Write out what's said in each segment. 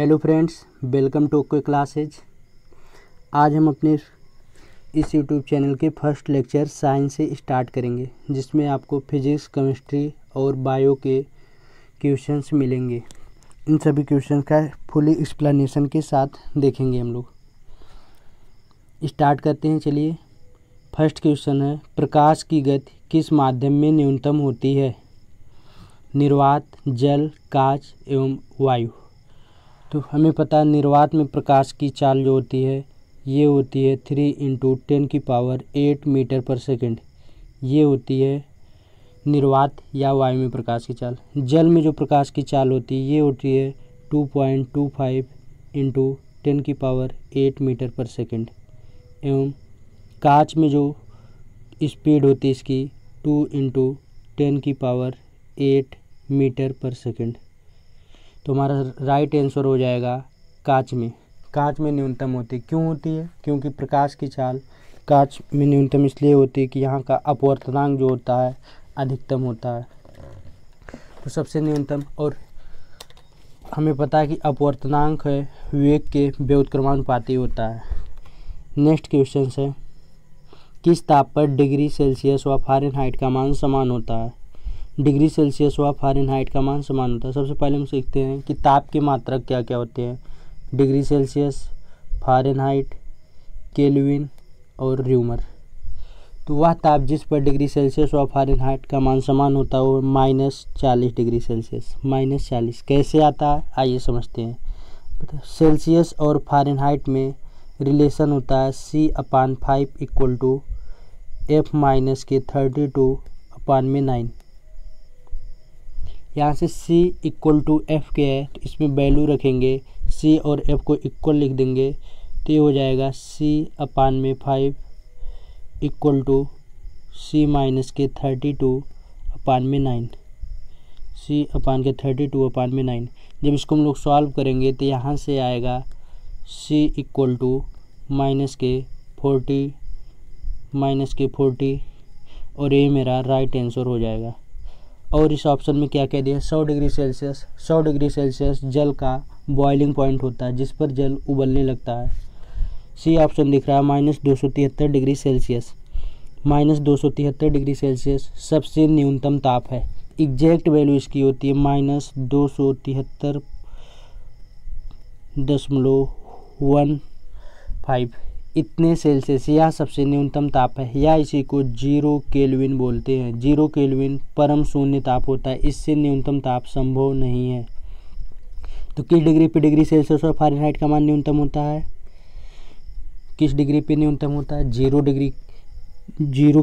Hello friends, welcome to okay classes. आज हम अपने इस यूट्यूब चैनल के फर्स्ट लेक्चर साइंस से स्टार्ट करेंगे, जिसमें आपको फिजिक्स, केमिस्ट्री और बायो के क्वेश्चंस मिलेंगे। इन सभी क्वेश्चंस का फुली एक्सप्लेनेशन के साथ देखेंगे हम लोग। स्टार्ट करते हैं, चलिए। फर्स्ट क्वेश्चन है, प्रकाश की गति किस माध्यम में न्यूनतम होती है? निर्वात, जल, कांच एवं वायु। तो हमें पता है निर्वात में प्रकाश की चाल जो होती है ये होती है 3 × 10⁸ मीटर पर सेकेंड। ये होती है निर्वात या वायु में प्रकाश की चाल। जल में जो प्रकाश की चाल होती है ये होती है 2.25 × 10⁸ मीटर पर सेकेंड। एवं कांच में जो स्पीड होती है इसकी 2 × 10⁸ मीटर पर सेकेंड। तो हमारा राइट आंसर हो जाएगा कांच में। कांच में न्यूनतम होती है। क्यों होती है? क्योंकि प्रकाश की चाल कांच में न्यूनतम इसलिए होती है कि यहाँ का अपवर्तनांक जो होता है अधिकतम होता है। तो सबसे न्यूनतम, और हमें पता है कि अपवर्तनांक है वेग के व्युत्क्रमानुपाती होता है। नेक्स्ट क्वेश्चन है, किस ताप पर डिग्री सेल्सियस व फ़ारेनहाइट का मान समान होता है? डिग्री सेल्सियस व फ़ारेनहाइट का मान समान होता है। सबसे पहले हम सीखते हैं कि ताप के मात्रक क्या क्या होते हैं। डिग्री सेल्सियस, फ़ारेनहाइट, केल्विन और र्यूमर। तो वह ताप जिस पर डिग्री सेल्सियस व फ़ारेनहाइट का मान समान होता है वो -40 डिग्री सेल्सियस। -40 कैसे आता है आइए समझते हैं। सेल्सियस और फ़ारेनहाइट में रिलेशन होता है C/5 = F-32/9। यहाँ से C = F के है तो इसमें वैल्यू रखेंगे, C और F को इक्वल लिख देंगे तो ये हो जाएगा C/5 = C-32/9। C/32/9। जब इसको हम लोग सॉल्व करेंगे तो यहाँ से आएगा C = -40 और ये मेरा राइट आंसर हो जाएगा। और इस ऑप्शन में क्या कह दिया? 100 डिग्री सेल्सियस। 100 डिग्री सेल्सियस जल का बॉइलिंग पॉइंट होता है जिस पर जल उबलने लगता है। सी ऑप्शन दिख रहा है -273 डिग्री सेल्सियस। -273 डिग्री सेल्सियस सबसे न्यूनतम ताप है। एग्जैक्ट वैल्यू इसकी होती है -273.15 इतने सेल्सियस। यह सबसे न्यूनतम ताप है, या इसी को 0 केल्विन बोलते हैं। 0 केल्विन परम शून्य ताप होता है, इससे न्यूनतम ताप संभव नहीं है। तो किस डिग्री पे डिग्री सेल्सियस और फ़ारेनहाइट का मान न्यूनतम होता है? किस डिग्री पे न्यूनतम होता है? 0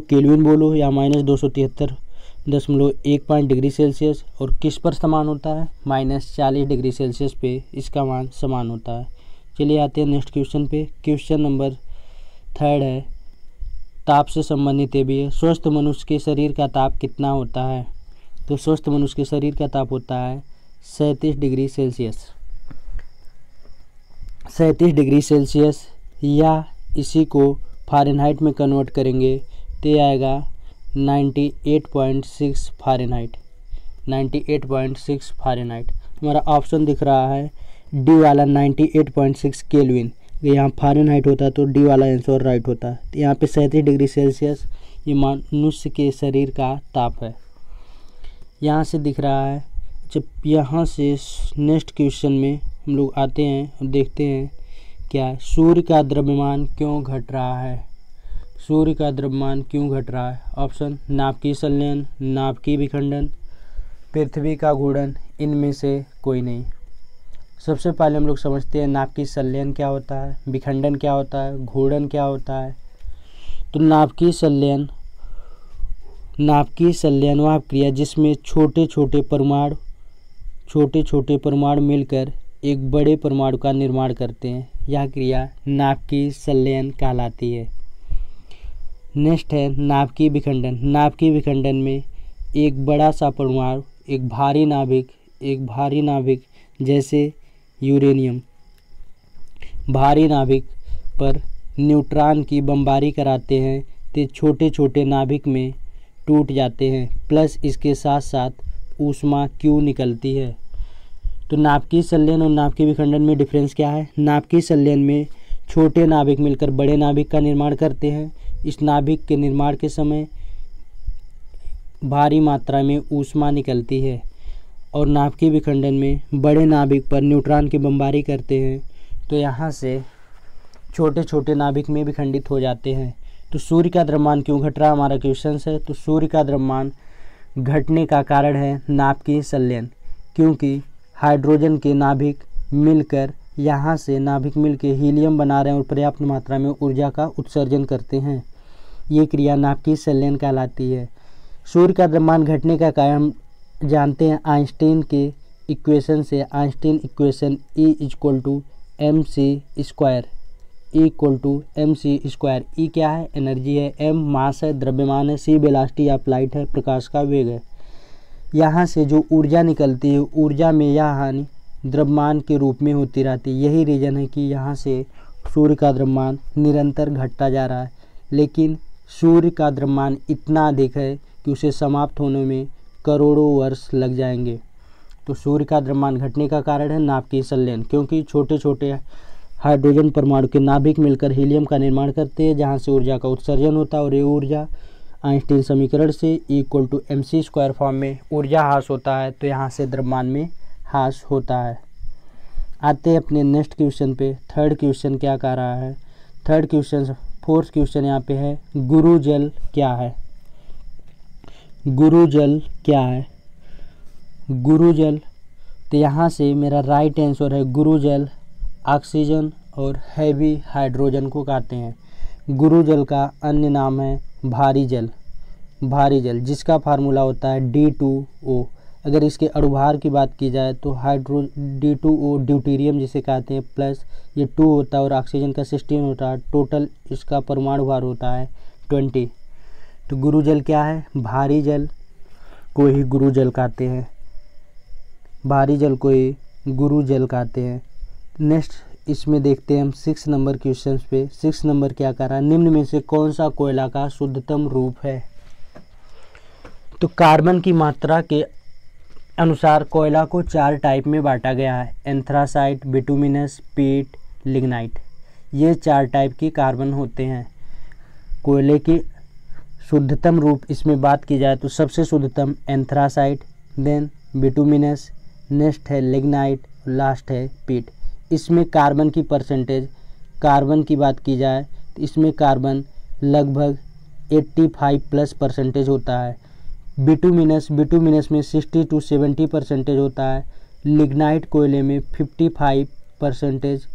केल्विन बोलो या -273.15 डिग्री सेल्सियस। और किस पर समान होता है? -40 डिग्री सेल्सियस पे इसका मान समान होता है। चलिए आते हैं नेक्स्ट क्वेश्चन पे। क्वेश्चन नंबर 3 है, ताप से संबंधित ये भी है। स्वस्थ मनुष्य के शरीर का ताप कितना होता है? तो स्वस्थ मनुष्य के शरीर का ताप होता है 37 डिग्री सेल्सियस। 37 डिग्री सेल्सियस, या इसी को फ़ारेनहाइट में कन्वर्ट करेंगे तो ये आएगा 98.6 फ़ारेनहाइट। 98.6 फ़ारेनहाइट। हमारा ऑप्शन दिख रहा है डी वाला 98.6 केल्विन। यहाँ फ़ारेनहाइट होता है तो डी वाला आंसर राइट होता है। तो यहाँ पे 37 डिग्री सेल्सियस ये मनुष्य के शरीर का ताप है। यहाँ से दिख रहा है। जब यहाँ से नेक्स्ट क्वेश्चन में हम लोग आते हैं और देखते हैं क्या सूर्य का द्रव्यमान क्यों घट रहा है? सूर्य का द्रव्यमान क्यों घट रहा है? ऑप्शन, नाभिकीय संलयन, नाभिकीय विखंडन, पृथ्वी का घूर्णन, इनमें से कोई नहीं। सबसे पहले हम लोग समझते हैं नाभिकीय संलयन क्या होता है, विखंडन क्या होता है, घूर्णन क्या होता है। तो नाभिकीय संलयन वह क्रिया जिसमें छोटे छोटे परमाणु मिलकर एक बड़े परमाणु का निर्माण करते हैं। यह क्रिया नाभिकीय संलयन कहलाती है। नेक्स्ट है नाभिकीय विखंडन। नाभिकीय विखंडन में एक बड़ा सा परमाणु एक भारी नाभिक जैसे यूरेनियम भारी नाभिक पर न्यूट्रॉन की बमबारी कराते हैं तो छोटे छोटे नाभिक में टूट जाते हैं, प्लस इसके साथ साथ ऊष्मा क्यों निकलती है। तो नाभिकीय संलयन और नाभिकीय विखंडन में डिफरेंस क्या है? नाभिकीय संलयन में छोटे नाभिक मिलकर बड़े नाभिक का निर्माण करते हैं। इस नाभिक के निर्माण के समय भारी मात्रा में ऊष्मा निकलती है। और नाभिकीय विखंडन में बड़े नाभिक पर न्यूट्रॉन की बमबारी करते हैं, तो यहाँ से छोटे छोटे नाभिक में विखंडित हो जाते हैं। तो सूर्य का द्रव्यमान क्यों घट रहा, हमारा क्वेश्चन है। तो सूर्य का द्रव्यमान घटने का कारण है नाभिकीय संलयन, क्योंकि हाइड्रोजन के नाभिक मिलकर यहाँ से नाभिक मिलकर हीलियम बना रहे हैं और पर्याप्त मात्रा में ऊर्जा का उत्सर्जन करते हैं। ये क्रिया नाभिकीय संलयन कहलाती है। सूर्य का द्रव्यमान घटने का कारण जानते हैं आइंस्टीन के इक्वेशन से। Einstein equation E = mc², E = mc²। E क्या है? एनर्जी है, m मास है, द्रव्यमान है, c वेलोसिटी ऑफ लाइट है, प्रकाश का वेग है। यहाँ से जो ऊर्जा निकलती है, ऊर्जा में यह हानि द्रव्यमान के रूप में होती रहती है। यही रीज़न है कि यहाँ से सूर्य का द्रव्यमान निरंतर घटता जा रहा है। लेकिन सूर्य का द्रव्यमान इतना अधिक है कि उसे समाप्त होने में करोड़ों वर्ष लग जाएंगे। तो सूर्य का द्रव्यमान घटने का कारण है नाभिकीय संलयन, क्योंकि छोटे छोटे हाइड्रोजन परमाणु के नाभिक मिलकर हीलियम का निर्माण करते हैं, जहाँ से ऊर्जा का उत्सर्जन होता है। और ये ऊर्जा आइंस्टीन समीकरण से E = mc² फॉर्म में ऊर्जा ह्रास होता है, तो यहाँ से द्रव्यमान में ह्रास होता है। आते हैं अपने नेक्स्ट क्वेश्चन पे। थर्ड क्वेश्चन क्या कह रहा है? थर्ड क्वेश्चन, फोर्थ क्वेश्चन यहाँ पे है, गुरु जल क्या है? गुरु जल क्या है? गुरु जल, तो यहाँ से मेरा राइट आंसर है गुरु जल ऑक्सीजन और हैवी हाइड्रोजन को कहते हैं। गुरु जल का अन्य नाम है भारी जल। भारी जल जिसका फार्मूला होता है D2O। अगर इसके अणुभार की बात की जाए तो D2O ड्यूटेरियम जिसे कहते हैं, प्लस ये 2 होता है और ऑक्सीजन का 16 होता है। टोटल इसका परमाणु भार होता है 20। तो गुरु जल क्या है? भारी जल को ही गुरु जल कहते हैं। भारी जल को ही गुरु जल कहते हैं। नेक्स्ट इसमें देखते हैं हम 6 नंबर क्वेश्चन पे। 6 नंबर क्या कर रहा है? निम्न में से कौन सा कोयला का शुद्धतम रूप है? तो कार्बन की मात्रा के अनुसार कोयला को 4 टाइप में बांटा गया है, एंथ्रासाइट, बिटुमिनस, पीट, लिग्नाइट। ये 4 टाइप की कार्बन होते हैं। कोयले की शुद्धतम रूप इसमें बात की जाए तो सबसे शुद्धतम एंथ्रासाइट, देन बिटुमिनस, नेक्स्ट है लिग्नाइट, लास्ट है पीट। इसमें कार्बन की परसेंटेज, कार्बन की बात की जाए तो इसमें कार्बन लगभग 85+ % होता है। बिटुमिनस में 60 to 70% होता है। लिग्नाइट कोयले में 55%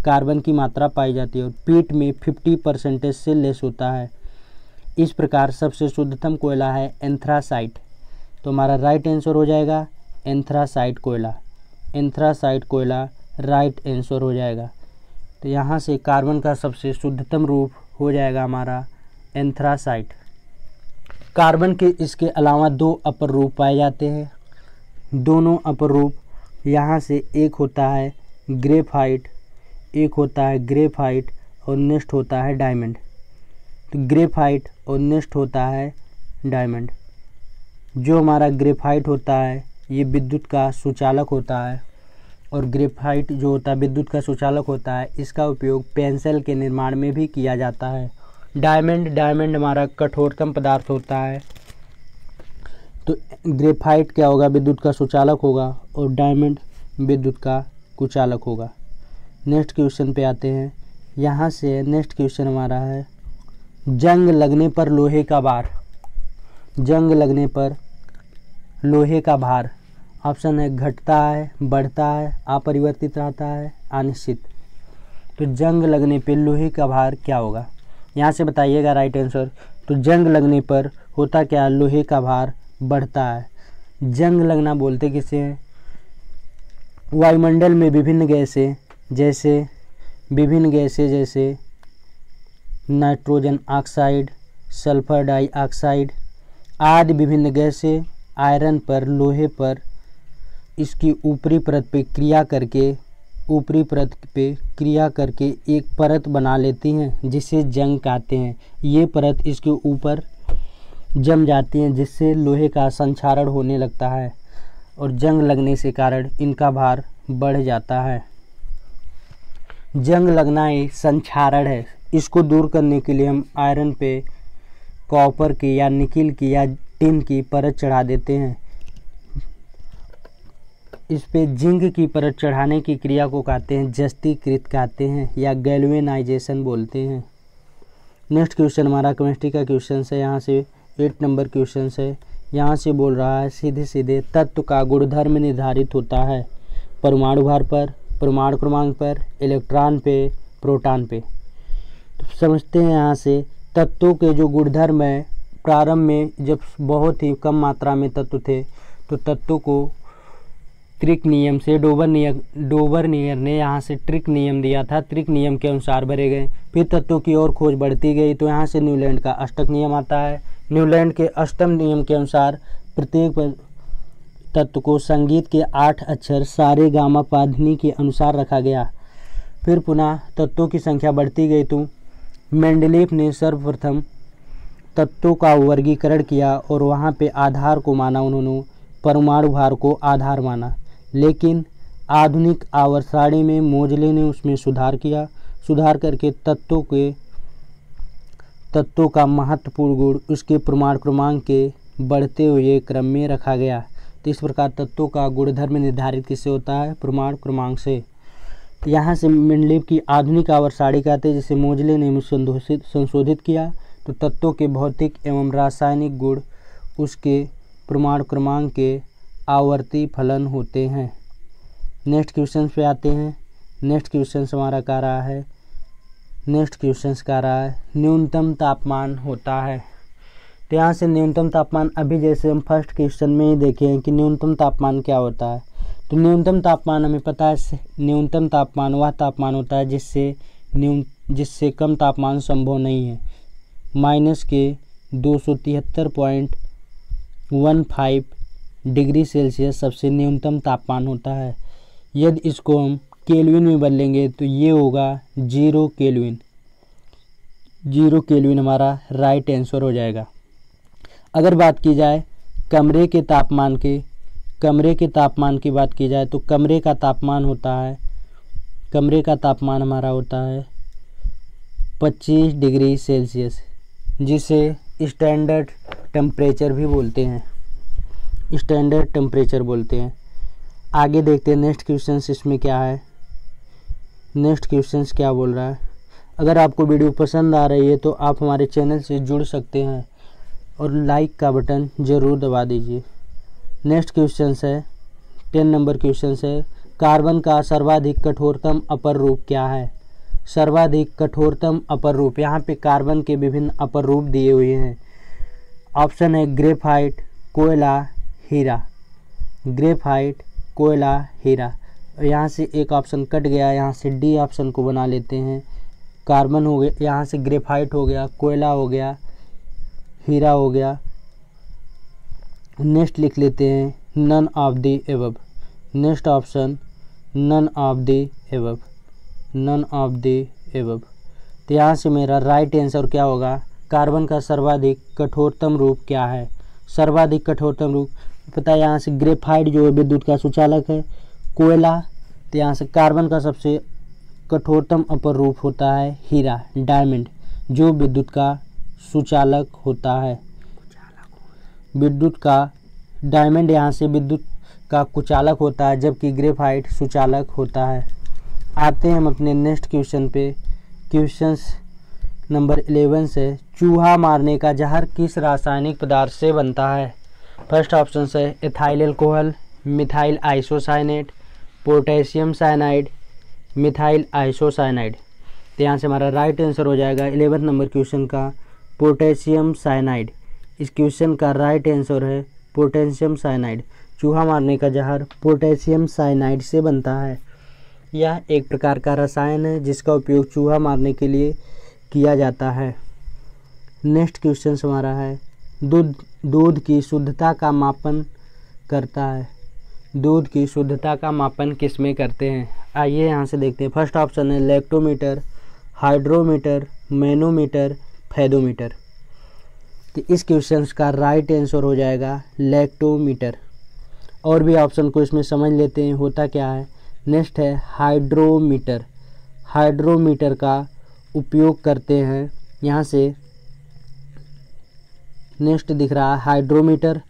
कार्बन की मात्रा पाई जाती है और पीट में 50% से लेस होता है। इस प्रकार सबसे शुद्धतम कोयला है एंथ्रासाइट। तो हमारा राइट आंसर हो जाएगा एंथ्रासाइट कोयला। एंथ्रासाइट कोयला राइट आंसर हो जाएगा। तो यहाँ से कार्बन का सबसे शुद्धतम रूप हो जाएगा हमारा एंथ्रासाइट। कार्बन के इसके अलावा 2 अपर रूप पाए जाते हैं। दोनों अपर रूप यहाँ से एक होता है ग्रेफाइट, एक होता है ग्रेफाइट और नेक्स्ट होता है डायमंड। तो ग्रेफाइट और नेक्स्ट होता है डायमंड। जो हमारा ग्रेफाइट होता है ये विद्युत का सुचालक होता है और ग्रेफाइट जो होता है विद्युत का सुचालक होता है। इसका उपयोग पेंसिल के निर्माण में भी किया जाता है। डायमंड हमारा कठोरतम पदार्थ होता है। तो ग्रेफाइट क्या होगा? विद्युत का सुचालक होगा और डायमंड विद्युत का कुचालक होगा। नेक्स्ट क्वेश्चन पे आते हैं। यहाँ से नेक्स्ट क्वेश्चन हमारा है जंग लगने पर लोहे का भार। जंग लगने पर लोहे का भार, ऑप्शन है घटता है, बढ़ता है, अपरिवर्तित रहता है, अनिश्चित। तो जंग लगने पर लोहे का भार क्या होगा? यहाँ से बताइएगा राइट आंसर। तो जंग लगने पर होता क्या? लोहे का भार बढ़ता है। जंग लगना बोलते किसे हैं? वायुमंडल में विभिन्न गैसें जैसे नाइट्रोजन ऑक्साइड, सल्फर डाइऑक्साइड आदि विभिन्न गैसें आयरन पर, लोहे पर इसकी ऊपरी परत पे क्रिया करके एक परत बना लेती हैं जिसे जंग कहते हैं। ये परत इसके ऊपर जम जाती हैं जिससे लोहे का संक्षारण होने लगता है और जंग लगने से कारण इनका भार बढ़ जाता है। जंग लगना एक संक्षारण है। इसको दूर करने के लिए हम आयरन पे कॉपर की या निकिल की या टिन की परत चढ़ा देते हैं। इस पे जिंक की परत चढ़ाने की क्रिया को कहते हैं जस्तीकृत कहते हैं या गैल्वेनाइजेशन बोलते हैं। नेक्स्ट क्वेश्चन हमारा केमिस्ट्री का क्वेश्चन है। यहाँ से 8 नंबर क्वेश्चन है। यहाँ से बोल रहा है सीधे सीधे तत्व का गुणधर्म निर्धारित होता है परमाणु भार पर, परमाणु क्रमांक पर, इलेक्ट्रॉन पे, प्रोटॉन पे। तो समझते हैं यहाँ से तत्वों के जो गुणधर्म है, प्रारंभ में जब बहुत ही कम मात्रा में तत्व थे तो तत्वों को त्रिक नियम से डोबरनियर ने यहाँ से ट्रिक नियम दिया था। ट्रिक नियम के अनुसार भरे गए। फिर तत्वों की ओर खोज बढ़ती गई तो यहाँ से न्यूलैंड का अष्टक नियम आता है। न्यूलैंड के अष्टम नियम के अनुसार प्रत्येक तत्व को संगीत के 8 अक्षर सारे गामा पाधनी के अनुसार रखा गया। फिर पुनः तत्वों की संख्या बढ़ती गई तो मेंडलीफ ने सर्वप्रथम तत्वों का वर्गीकरण किया और वहाँ पे आधार को माना। उन्होंने परमाणु भार को आधार माना। लेकिन आधुनिक आवर्त सारणी में मोजले ने उसमें सुधार किया। सुधार करके तत्वों का महत्वपूर्ण गुण उसके परमाणु क्रमांक के बढ़ते हुए क्रम में रखा गया। तो इस प्रकार तत्वों का गुणधर्म निर्धारित किससे होता है? परमाणु क्रमांक से। तो यहाँ से मेंडलीफ की आधुनिक आवर्त सारणी कहते हैं जिसे मोजले ने संशोधित किया। तो तत्वों के भौतिक एवं रासायनिक गुण उसके परमाणु क्रमांक के आवर्ती फलन होते हैं। नेक्स्ट क्वेश्चन पे आते हैं। नेक्स्ट क्वेश्चन हमारा कह रहा है न्यूनतम तापमान होता है। तो यहाँ से न्यूनतम तापमान अभी जैसे हम फर्स्ट क्वेश्चन में ही देखे हैं कि न्यूनतम तापमान क्या होता है। तो न्यूनतम तापमान हमें पता है, न्यूनतम तापमान वह तापमान होता है जिससे कम तापमान संभव नहीं है। माइनस के 273.15 डिग्री सेल्सियस सबसे न्यूनतम तापमान होता है। यदि इसको हम केल्विन में बदलेंगे तो ये होगा 0 केल्विन। 0 केल्विन हमारा राइट आंसर हो जाएगा। अगर बात की जाए कमरे के तापमान की बात की जाए तो कमरे का तापमान हमारा होता है 25 डिग्री सेल्सियस, जिसे स्टैंडर्ड टेम्परेचर भी बोलते हैं। आगे देखते हैं नेक्स्ट क्वेश्चन इसमें क्या है। नेक्स्ट क्वेश्चन क्या बोल रहा है। अगर आपको वीडियो पसंद आ रही है तो आप हमारे चैनल से जुड़ सकते हैं और लाइक का बटन ज़रूर दबा दीजिए। नेक्स्ट क्वेश्चन है 10 नंबर क्वेश्चन है कार्बन का सर्वाधिक कठोरतम अपर रूप क्या है? सर्वाधिक कठोरतम अपर रूप, यहाँ पे कार्बन के विभिन्न अपर रूप दिए हुए हैं। ऑप्शन है ग्रेफाइट, कोयला, हीरा। ग्रेफाइट, कोयला, हीरा। यहाँ से एक ऑप्शन कट गया, यहाँ से डी ऑप्शन को बना लेते हैं। कार्बन हो गया, यहाँ से ग्रेफाइट हो गया, कोयला हो गया, हीरा हो गया। नेक्स्ट लिख लेते हैं none of the above. Next option none of the above. तो यहाँ से मेरा राइट आंसर क्या होगा? कार्बन का सर्वाधिक कठोरतम रूप क्या है? सर्वाधिक कठोरतम रूप पता है, यहाँ से ग्रेफाइट जो है विद्युत का सुचालक है। कोयला, तो यहाँ से कार्बन का सबसे कठोरतम अपर रूप होता है हीरा, डायमंड, जो विद्युत का सुचालक होता है। विद्युत का डायमंड यहाँ से विद्युत का कुचालक होता है, जबकि ग्रेफाइट सुचालक होता है। आते हैं हम अपने नेक्स्ट क्वेश्चन पे। क्वेश्चन नंबर 11 से चूहा मारने का जहर किस रासायनिक पदार्थ से बनता है? फर्स्ट ऑप्शन है ethyl alcohol, methyl isocyanate, potassium cyanide, methyl isocyanide. तो यहाँ से हमारा राइट आंसर हो जाएगा 11 नंबर क्वेश्चन का पोटेशियम साइनाइड। इस क्वेश्चन का राइट आंसर है पोटेशियम साइनाइड। चूहा मारने का जहर पोटेशियम साइनाइड से बनता है। यह एक प्रकार का रसायन है जिसका उपयोग चूहा मारने के लिए किया जाता है। नेक्स्ट क्वेश्चन हमारा है दूध की शुद्धता का मापन करता है। दूध की शुद्धता का मापन किस में करते हैं? आइए यहाँ से देखते हैं। फर्स्ट ऑप्शन है लैक्टोमीटर, हाइड्रोमीटर, मैनोमीटर, फेदोमीटर। तो इस क्वेश्चन का राइट आंसर हो जाएगा लैक्टोमीटर। और भी ऑप्शन को इसमें समझ लेते हैं होता क्या है। नेक्स्ट है हाइड्रोमीटर। हाइड्रोमीटर का उपयोग करते हैं, यहाँ से नेक्स्ट दिख रहा है हाइड्रोमीटर,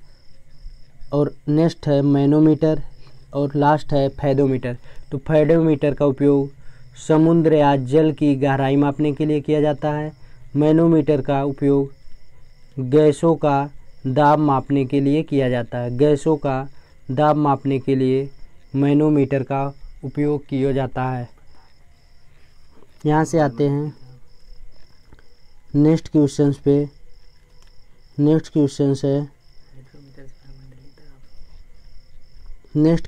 और नेक्स्ट है मैनोमीटर, और लास्ट है फेडोमीटर। तो फेडोमीटर का उपयोग समुद्र या जल की गहराई मापने के लिए किया जाता है। मैनोमीटर का उपयोग गैसों का दाब मापने के लिए किया जाता है। गैसों का दाब मापने के लिए मैनोमीटर का उपयोग किया जाता है। यहाँ से आते हैं नेक्स्ट क्वेश्चंस पे। नेक्स्ट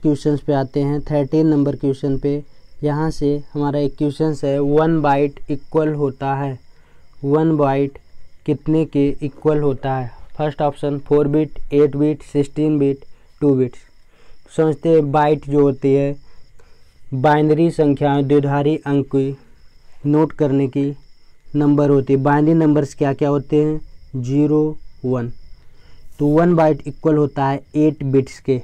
क्वेश्चंस पे आते हैं 13 नंबर क्वेश्चन पे। यहाँ से हमारा एक क्वेश्चन है 1 बाइट इक्वल होता है। 1 बाइट कितने के इक्वल होता है। First option 4 bit, 8 bit, 16 bit, 2 bits. समझते हैं बाइट जो होती है बाइनरी संख्याएं, द्विधारी अंक की नोट करने की नंबर होती है। बाइनरी नंबर्स क्या क्या होते हैं, 0 1। तो 1 बाइट इक्वल होता है 8 बिट्स के।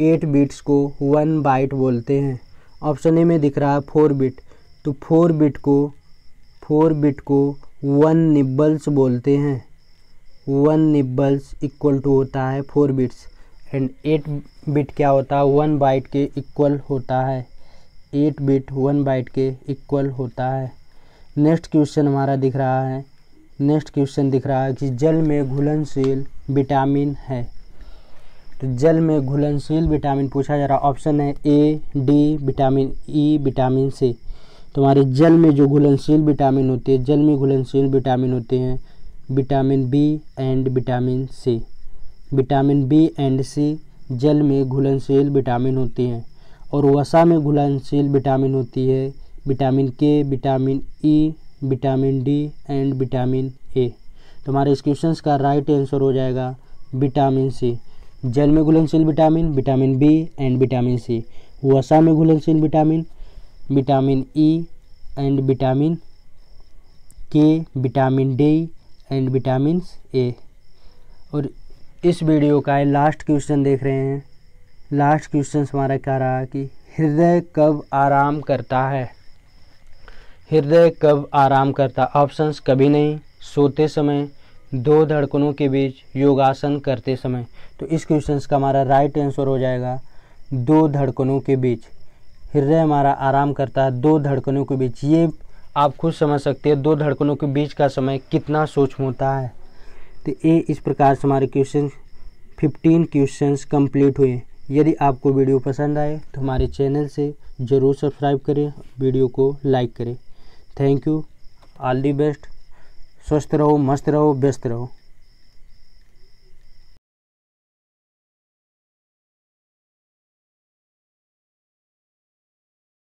8 बिट्स को 1 बाइट बोलते हैं। ऑप्शन ए में दिख रहा है 4 बिट, तो 4 बिट को 1 निबल्स बोलते हैं। 1 निबल्स इक्वल टू होता है 4 बिट्स। एंड 8 बिट क्या होता है, 1 बाइट के इक्वल होता है। 8 बिट 1 बाइट के इक्वल होता है। नेक्स्ट क्वेश्चन हमारा दिख रहा है। नेक्स्ट क्वेश्चन दिख रहा है कि जल में घुलनशील विटामिन है। तो जल में घुलनशील विटामिन पूछा जा रहा है। ऑप्शन है A, D, vitamin E, vitamin C. तो हमारे जल में जो घुलनशील विटामिन होते हैं, जल में घुलनशील विटामिन होते हैं vitamin B and vitamin C. Vitamin B and C जल में घुलनशील विटामिन होती हैं। और वसा में घुलनशील विटामिन होती है vitamin K, vitamin E, vitamin D and vitamin ए। तो हमारे इस क्वेश्चन का राइट आंसर हो जाएगा विटामिन सी। जल में घुलनशील vitamin vitamin B and vitamin C. वसा में घुलनशील vitamin vitamin E and vitamin K, vitamin D and vitamin A. और इस वीडियो का लास्ट क्वेश्चन देख रहे हैं। लास्ट क्वेश्चन हमारा क्या रहा कि हृदय कब आराम करता है। हृदय कब आराम करता। ऑप्शंस कभी नहीं, सोते समय, 2 धड़कनों के बीच, योगासन करते समय। तो इस क्वेश्चन का हमारा राइट आंसर हो जाएगा 2 धड़कनों के बीच। हृदय हमारा आराम करता है 2 धड़कनों के बीच। ये आप खुद समझ सकते हैं 2 धड़कनों के बीच का समय कितना सूक्ष्म होता है। तो ये इस प्रकार से हमारे क्वेश्चन 15 क्वेश्चंस कंप्लीट हुए। यदि आपको वीडियो पसंद आए तो हमारे चैनल से ज़रूर सब्सक्राइब करें, वीडियो को लाइक करें। Thank you, all the best. स्वस्थ रहो, मस्त रहो, व्यस्त रहो।